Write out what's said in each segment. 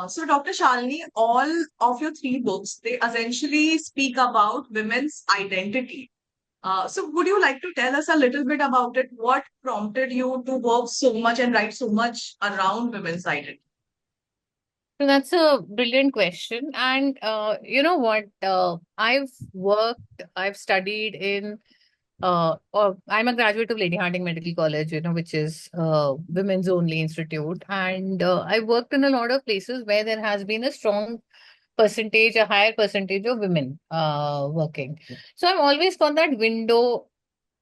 So, Dr. Shalini, all of your three books, they essentially speak about women's identity. So, would you like to tell us a little bit about it? What prompted you to work so much and write so much around women's identity? So that's a brilliant question. And you know what? I've studied in, I'm a graduate of Lady Harding Medical College, which is women's only institute. And I worked in a lot of places where there has been a strong percentage, a higher percentage of women working. So I've always got that window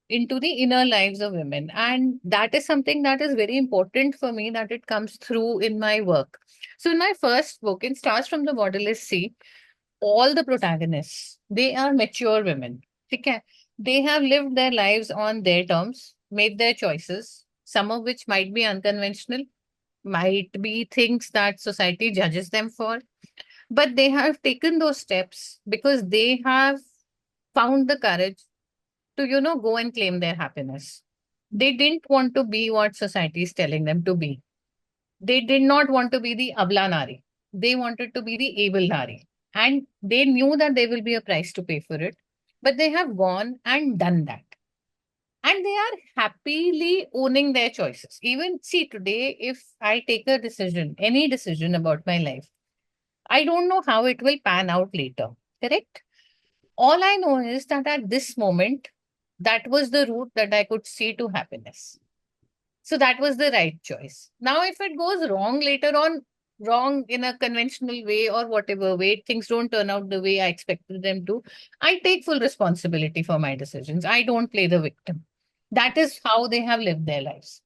into the inner lives of women. And that is something that is very important for me that it comes through in my work. So in my first book, in Stars from the Borderless Sea, all the protagonists, they are mature women. Okay? They have lived their lives on their terms, made their choices, some of which might be unconventional, might be things that society judges them for, but they have taken those steps because they have found the courage to, go and claim their happiness. They didn't want to be what society is telling them to be. They did not want to be the Abla Nari. They wanted to be the able Nari. And they knew that there will be a price to pay for it. But they have gone and done that. And they are happily owning their choices. Even see today, if I take a decision, any decision about my life, I don't know how it will pan out later. Correct? All I know is that at this moment, that was the route that I could see to happiness. So that was the right choice. Now, if it goes wrong later on, wrong in a conventional way or whatever way, things don't turn out the way I expected them to, I take full responsibility for my decisions. I don't play the victim. That is how they have lived their lives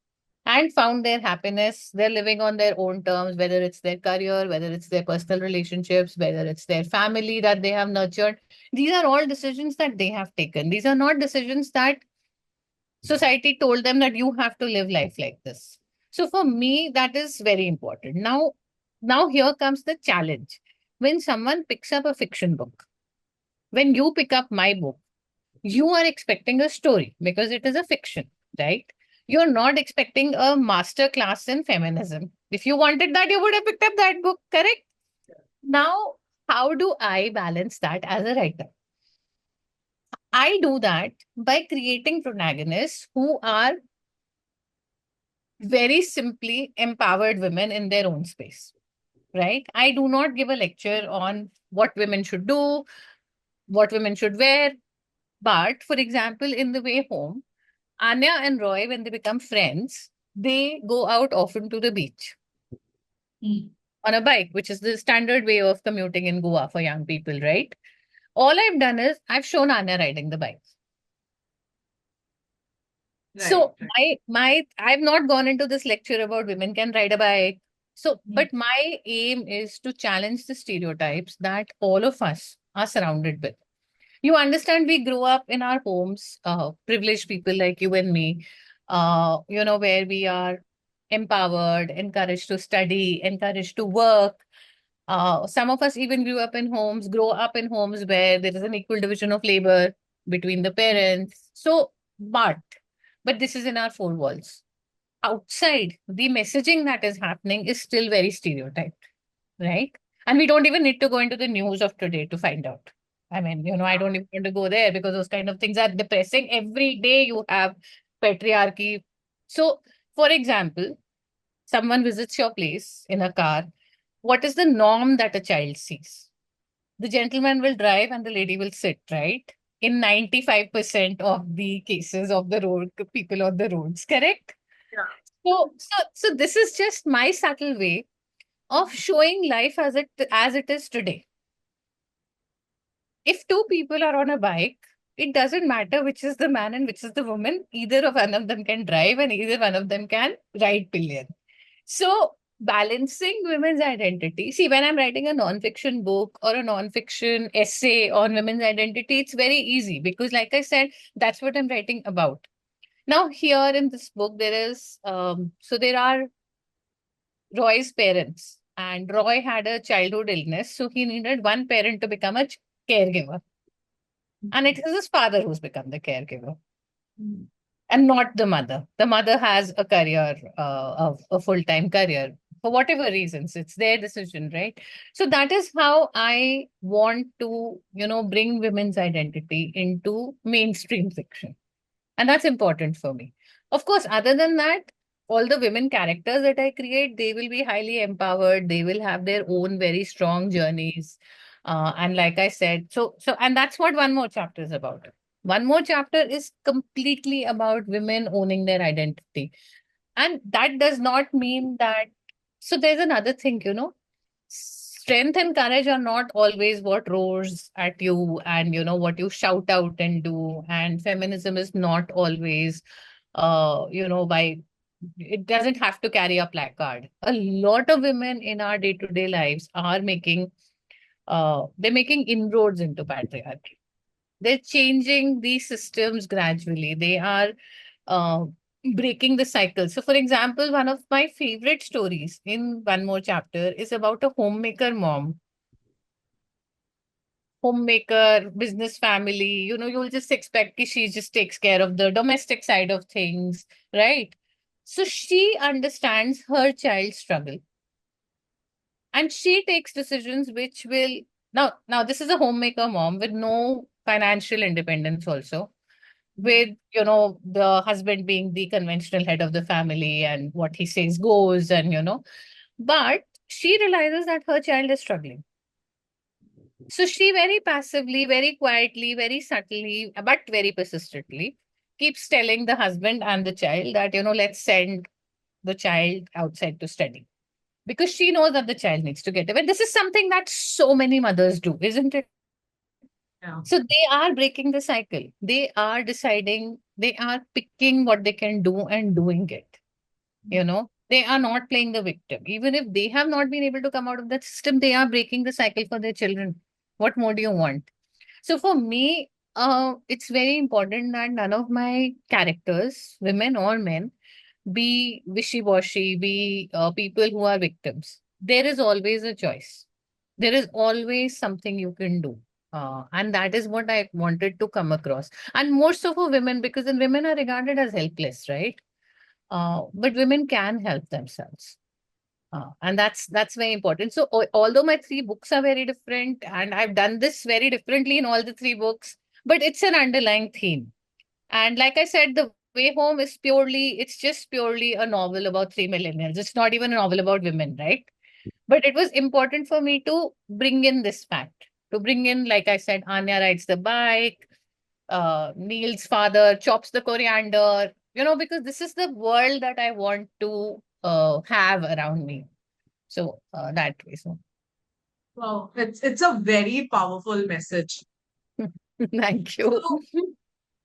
and found their happiness. They're living on their own terms, whether it's their career, whether it's their personal relationships, whether it's their family that they have nurtured. These are all decisions that they have taken. These are not decisions that society told them that you have to live life like this. So for me, that is very important. Now here comes the challenge. When someone picks up a fiction book, when you pick up my book, you are expecting a story because it is a fiction, right? You're not expecting a master class in feminism. If you wanted that, you would have picked up that book, correct? Now, how do I balance that as a writer? I do that by creating protagonists who are very simply empowered women in their own space, right? I do not give a lecture on what women should do, what women should wear. But for example, in the way home, Anya and Roy, when they become friends, they go out often to the beach Mm. on a bike, which is the standard way of commuting in Goa for young people, right? All I've done is I've shown Anya riding the bike. Right, So right. I've not gone into this lecture about women can ride a bike. So, Mm. but my aim is to challenge the stereotypes that all of us are surrounded with. You understand, we grow up in our homes, privileged people like you and me, where we are empowered, encouraged to study, encouraged to work. Some of us even grow up in homes where there is an equal division of labor between the parents. So, but this is in our four walls. Outside, the messaging that is happening is still very stereotyped, right? And we don't even need to go into the news of today to find out. I mean, I don't even want to go there because those kind of things are depressing. Every day you have patriarchy. So, for example, someone visits your place in a car. What is the norm that a child sees? The gentleman will drive and the lady will sit, right? In 95% of the cases of the road, people on the roads, correct? Yeah. So this is just my subtle way of showing life as it is today. If two people are on a bike, it doesn't matter which is the man and which is the woman. Either of one of them can drive and either one of them can ride pillion. So balancing women's identity. See, when I'm writing a non-fiction book or a non-fiction essay on women's identity, it's very easy because, like I said, that's what I'm writing about. Now, here in this book, there are Roy's parents, and Roy had a childhood illness, so he needed one parent to become a caregiver. And it is his father who's become the caregiver and not the mother. The mother has a career, a full time career. for whatever reasons. It's their decision, right? So that is how I want to, bring women's identity into mainstream fiction. And that's important for me. Of course, other than that, all the women characters that I create, they will be highly empowered. They will have their own very strong journeys. And like I said, and that's what one more chapter is about. One more chapter is completely about women owning their identity. And that does not mean that. So there's another thing, strength and courage are not always what roars at you and, what you shout out and do. And feminism is not always, by it doesn't have to carry a placard. A lot of women in our day-to-day lives are they're making inroads into patriarchy. They're changing these systems gradually. They are uh, breaking the cycle. So, for example, one of my favorite stories in one more chapter is about a homemaker mom, homemaker, business family. You'll just expect that she just takes care of the domestic side of things, right? So, she understands her child's struggle and she takes decisions which will now this is a homemaker mom with no financial independence also, with the husband being the conventional head of the family and what he says goes, and but she realizes that her child is struggling. So she very passively, very quietly, very subtly, but very persistently keeps telling the husband and the child that let's send the child outside to study, because she knows that the child needs to get away. This is something that so many mothers do, isn't it? Yeah. So they are breaking the cycle. They are deciding, they are picking what they can do and doing it. They are not playing the victim. Even if they have not been able to come out of that system, they are breaking the cycle for their children. What more do you want? So for me, it's very important that none of my characters, women or men, be wishy-washy, be people who are victims. There is always a choice. There is always something you can do. And that is what I wanted to come across. And more so for women, because then women are regarded as helpless, right? But women can help themselves. And that's very important. So although my three books are very different, and I've done this very differently in all the three books, but it's an underlying theme. And like I said, The Way Home is it's just purely a novel about three millennials. It's not even a novel about women, right? But it was important for me to bring in this fact, to bring in, like I said, Anya rides the bike, Neil's father chops the coriander, because this is the world that I want to have around me. So that way. So Wow, it's a very powerful message. thank So you.